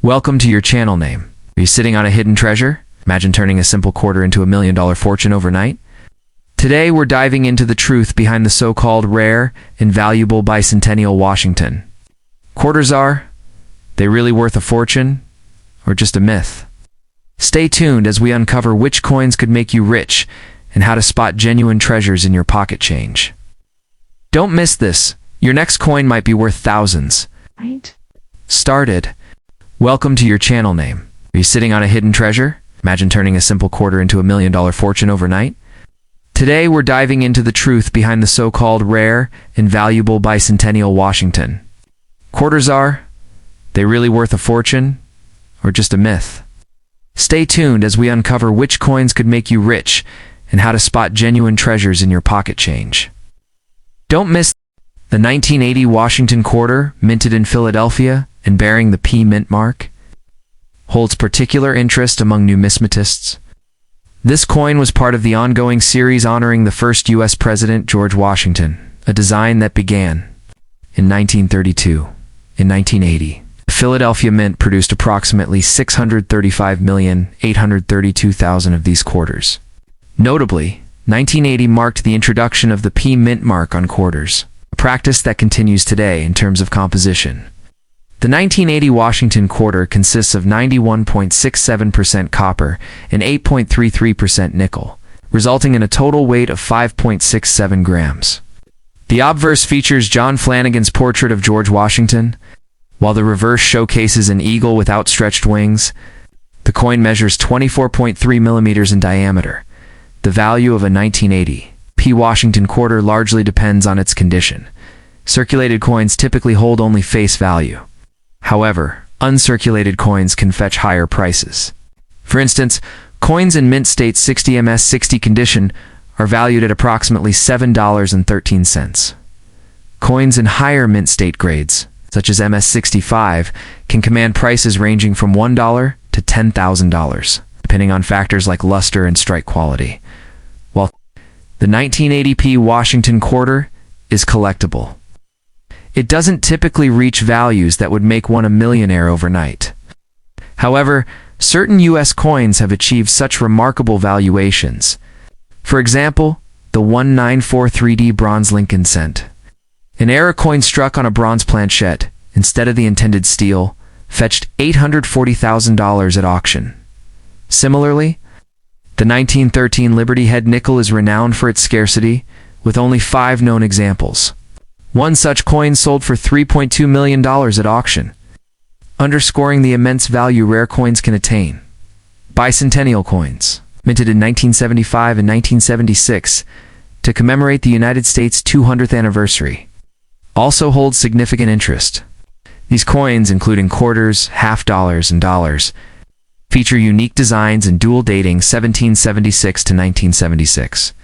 Welcome to your channel name. Are you sitting on a hidden treasure? Imagine turning a simple quarter into $1 million fortune overnight. Today we're diving into the truth behind the so-called rare and valuable bicentennial Washington. Quarters are they really worth a fortune or just a myth? Stay tuned as we uncover which coins could make you rich and how to spot genuine treasures in your pocket change. Don't miss this. Your next coin might be worth thousands. Right? Started. Welcome to your channel name. Are you sitting on a hidden treasure? Imagine turning a simple quarter into $1 million fortune overnight. Today we're diving into the truth behind the so-called rare and valuable bicentennial Washington. Quarters are they really worth a fortune or just a myth? Stay tuned as we uncover which coins could make you rich and how to spot genuine treasures in your pocket change. Don't miss the 1980 Washington quarter, minted in Philadelphia and bearing the P mint mark, holds particular interest among numismatists. This coin was part of the ongoing series honoring the first U.S. President, George Washington, a design that began in 1932. In 1980, the Philadelphia Mint produced approximately 635,832,000 of these quarters. Notably, 1980 marked the introduction of the P mint mark on quarters, a practice that continues today in terms of composition. The 1980 Washington quarter consists of 91.67% copper and 8.33% nickel, resulting in a total weight of 5.67 grams. The obverse features John Flanagan's portrait of George Washington, while the reverse showcases an eagle with outstretched wings. The coin measures 24.3 millimeters in diameter. The value of a 1980 P Washington quarter largely depends on its condition. Circulated coins typically hold only face value. However, uncirculated coins can fetch higher prices. For instance, coins in mint state 60 ms 60 condition are valued at approximately $7.13. Coins in higher mint state grades, such as MS 65, can command prices ranging from $1 to $10,000, depending on factors like luster and strike quality. While the 1980p Washington quarter is collectible, it doesn't typically reach values that would make one a millionaire overnight. However, certain U.S. coins have achieved such remarkable valuations. For example, the 1943D bronze Lincoln cent. An era coin struck on a bronze planchette, instead of the intended steel, fetched $840,000 at auction. Similarly, the 1913 Liberty Head nickel is renowned for its scarcity, with only 5 known examples. One such coin sold for $3.2 million at auction, underscoring the immense value rare coins can attain. Bicentennial coins, minted in 1975 and 1976 to commemorate the United States' 200th anniversary, also hold significant interest. These coins, including quarters, half dollars, and dollars, feature unique designs and dual dating 1776 to 1976.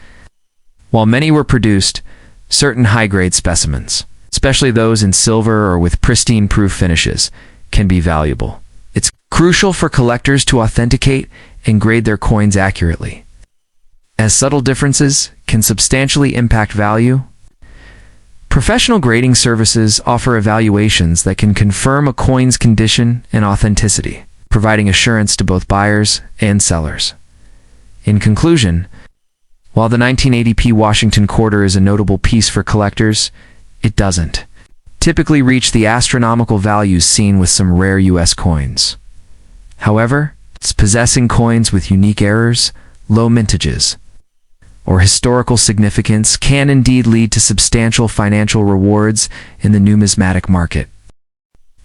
While many were produced, certain high-grade specimens, especially those in silver or with pristine proof finishes, can be valuable. It's crucial for collectors to authenticate and grade their coins accurately, as subtle differences can substantially impact value. Professional grading services offer evaluations that can confirm a coin's condition and authenticity, providing assurance to both buyers and sellers. In conclusion, while the 1980p Washington quarter is a notable piece for collectors, it doesn't typically reach the astronomical values seen with some rare U.S. coins. However, possessing coins with unique errors, low mintages, or historical significance can indeed lead to substantial financial rewards in the numismatic market.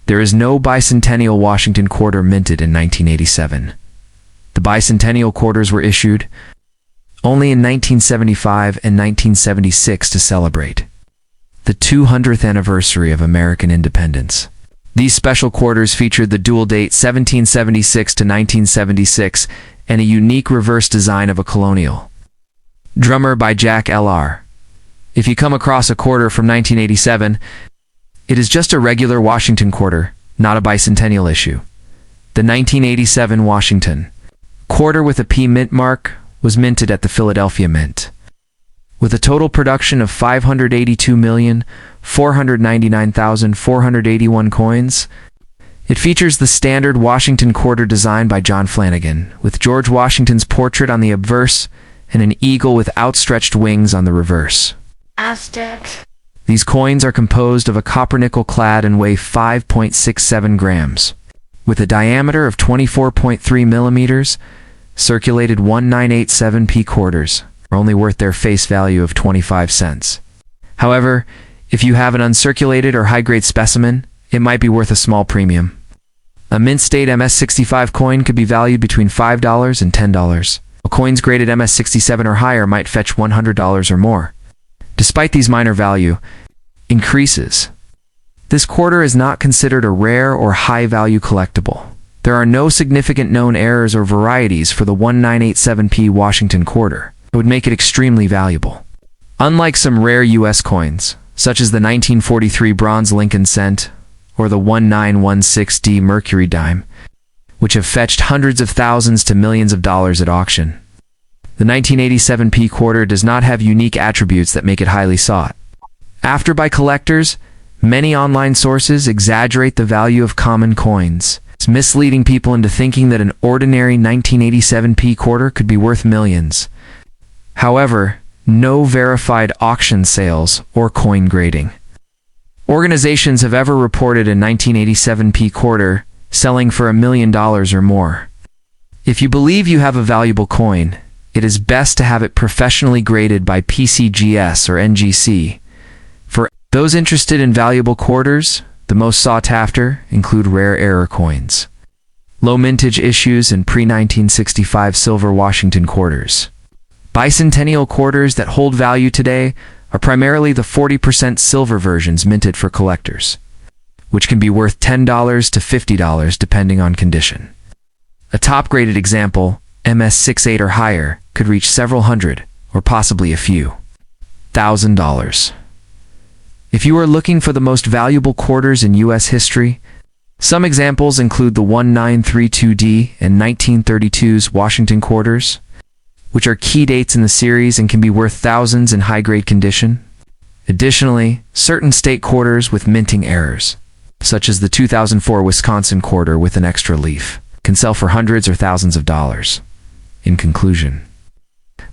There is no bicentennial Washington quarter minted in 1987. The bicentennial quarters were issued only in 1975 and 1976 to celebrate the 200th anniversary of American independence. These special quarters featured the dual date 1776 to 1976 and a unique reverse design of a colonial drummer by Jack L.R. If you come across a quarter from 1987, it is just a regular Washington quarter, not a bicentennial issue. The 1987 Washington quarter with a P mint mark was minted at the Philadelphia Mint. With a total production of 582,499,481 coins, It features the standard Washington quarter designed by John Flanagan, with George Washington's portrait on the obverse and an eagle with outstretched wings on the reverse. Aztec. These coins are composed of a copper-nickel clad and weigh 5.67 grams. With a diameter of 24.3 millimeters, circulated 1987p quarters are only worth their face value of 25 cents. However, if you have an uncirculated or high-grade specimen, it might be worth a small premium. A mint state MS-65 coin could be valued between $5 and $10. While coins graded MS-67 or higher might fetch $100 or more. Despite these minor value increases, this quarter is not considered a rare or high-value collectible. There are no significant known errors or varieties for the 1987p Washington quarter. It would make it extremely valuable. Unlike some rare U.S. coins, such as the 1943 bronze Lincoln cent or the 1916D Mercury dime, which have fetched hundreds of thousands to millions of dollars at auction, the 1987p quarter does not have unique attributes that make it highly sought after by collectors. Many online sources exaggerate the value of common coins, misleading people into thinking that an ordinary 1987p quarter could be worth millions. However, no verified auction sales or coin grading organizations have ever reported a 1987p quarter selling for $1 million or more. If you believe you have a valuable coin, it is best to have it professionally graded by PCGS or NGC. For those interested in valuable quarters, the most sought after include rare error coins, low mintage issues, and pre-1965 silver Washington quarters. Bicentennial quarters that hold value today are primarily the 40% silver versions minted for collectors, which can be worth $10 to $50 depending on condition. A top-graded example, MS-68 or higher, could reach several hundred, or possibly a few $1,000. If you are looking for the most valuable quarters in U.S. history, some examples include the 1932D and 1932's Washington quarters, which are key dates in the series and can be worth thousands in high-grade condition. Additionally, certain state quarters with minting errors, such as the 2004 Wisconsin quarter with an extra leaf, can sell for hundreds or thousands of dollars. In conclusion,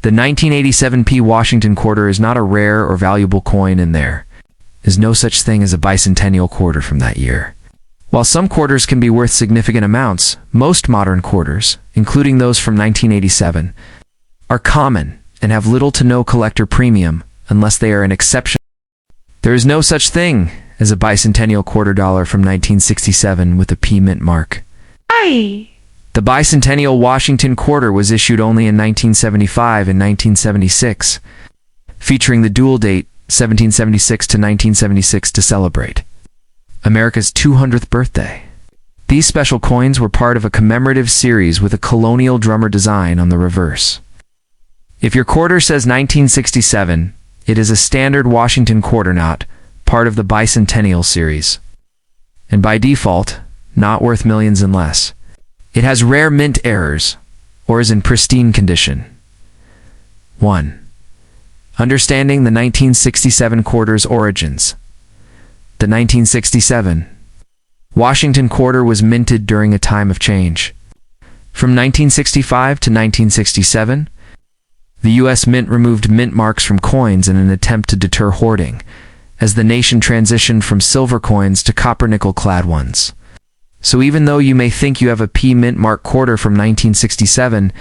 the 1987p Washington quarter is not a rare or valuable coin, and there is no such thing as a bicentennial quarter from that year. While some quarters can be worth significant amounts, most modern quarters, including those from 1987, are common and have little to no collector premium unless they are an exception. There is no such thing as a bicentennial quarter dollar from 1967 with a P mint mark. Aye. The bicentennial Washington quarter was issued only in 1975 and 1976, featuring the dual date 1776 to 1976 to celebrate America's 200th birthday. These special coins were part of a commemorative series with a colonial drummer design on the reverse. If your quarter says 1967, it is a standard Washington quarter, not part of the bicentennial series, and by default, not worth millions unless it has rare mint errors or is in pristine condition. 1. Understanding the 1967 quarter's origins. The 1967 Washington quarter was minted during a time of change. From 1965 to 1967, the U.S. Mint removed mint marks from coins in an attempt to deter hoarding, as the nation transitioned from silver coins to copper-nickel-clad ones. So even though you may think you have a P mint mark quarter from 1967,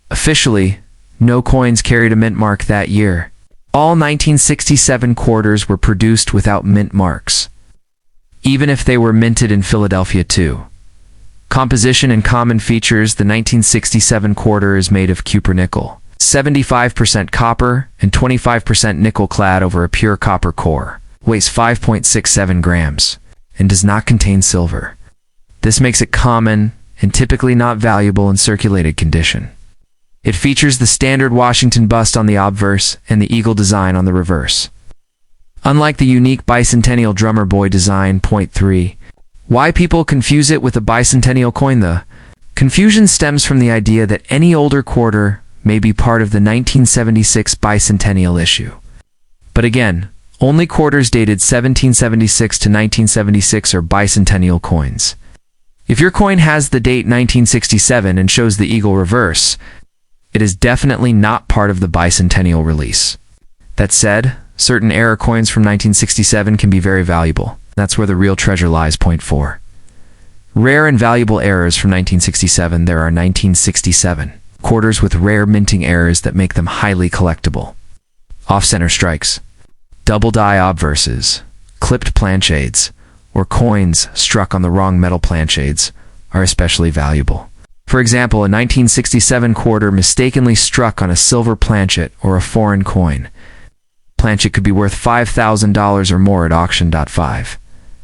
officially, no coins carried a mint mark that year. All 1967 quarters were produced without mint marks, even if they were minted in Philadelphia too. Composition and common features. The 1967 quarter is made of cupronickel, 75% copper and 25% nickel clad over a pure copper core, weighs 5.67 grams, and does not contain silver. This makes it common and typically not valuable in circulated condition. It features the standard Washington bust on the obverse and the eagle design on the reverse. Unlike the unique bicentennial drummer boy design. Point 3. Why people confuse it with a bicentennial coin? The confusion stems from the idea that any older quarter may be part of the 1976 bicentennial issue. But again, only quarters dated 1776 to 1976 are bicentennial coins. If your coin has the date 1967 and shows the eagle reverse, it is definitely not part of the bicentennial release. That said, certain error coins from 1967 can be very valuable. That's where the real treasure lies. Point 4. Rare and valuable errors from 1967. There are 1967 quarters with rare minting errors that make them highly collectible. Off-center strikes, double die obverses, clipped planchades, or coins struck on the wrong metal planchades are especially valuable. For example, a 1967 quarter mistakenly struck on a silver planchet or a foreign coin. Planchet could be worth $5,000 or more at auction. 5.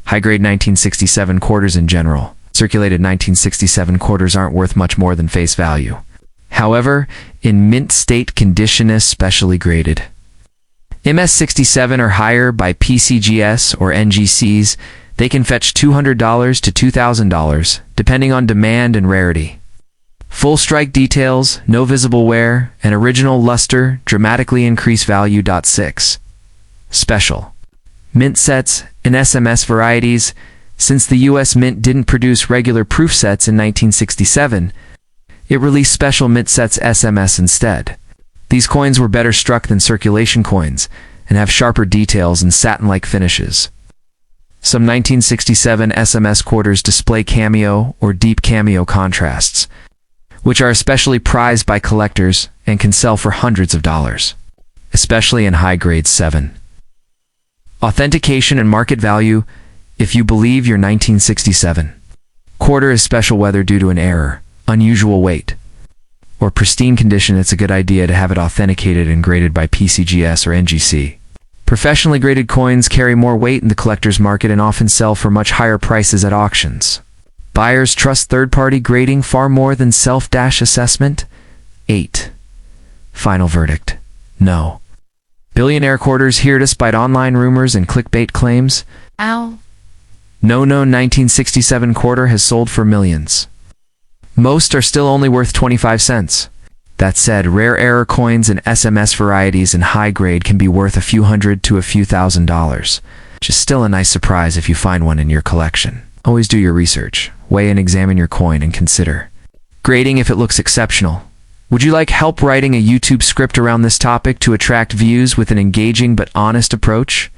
High-grade 1967 quarters in general. Circulated 1967 quarters aren't worth much more than face value. However, in mint state condition, especially graded MS67 or higher by PCGS or NGCs, they can fetch $200 to $2,000, depending on demand and rarity. Full strike details, no visible wear, and original luster dramatically increase value. 6. Special mint sets and SMS varieties. Since the U.S. Mint didn't produce regular proof sets in 1967, it released special mint sets SMS instead. These coins were better struck than circulation coins and have sharper details and satin-like finishes. Some 1967 SMS quarters display cameo or deep cameo contrasts, which are especially prized by collectors and can sell for hundreds of dollars, especially in high grade 7. Authentication and market value. If you believe your 1967 quarter is special whether due to an error, unusual weight, or pristine condition, it's a good idea to have it authenticated and graded by PCGS or NGC. Professionally graded coins carry more weight in the collector's market and often sell for much higher prices at auctions. Buyers trust third-party grading far more than self-assessment. 8. Final verdict. No. Billionaire quarters here despite online rumors and clickbait claims. Ow. No known 1967 quarter has sold for millions. Most are still only worth 25 cents. That said, rare error coins and SMS varieties in high grade can be worth a few hundred to a few $1,000s, which is still a nice surprise if you find one in your collection. Always do your research, weigh and examine your coin, and consider grading if it looks exceptional. Would you like help writing a YouTube script around this topic to attract views with an engaging but honest approach?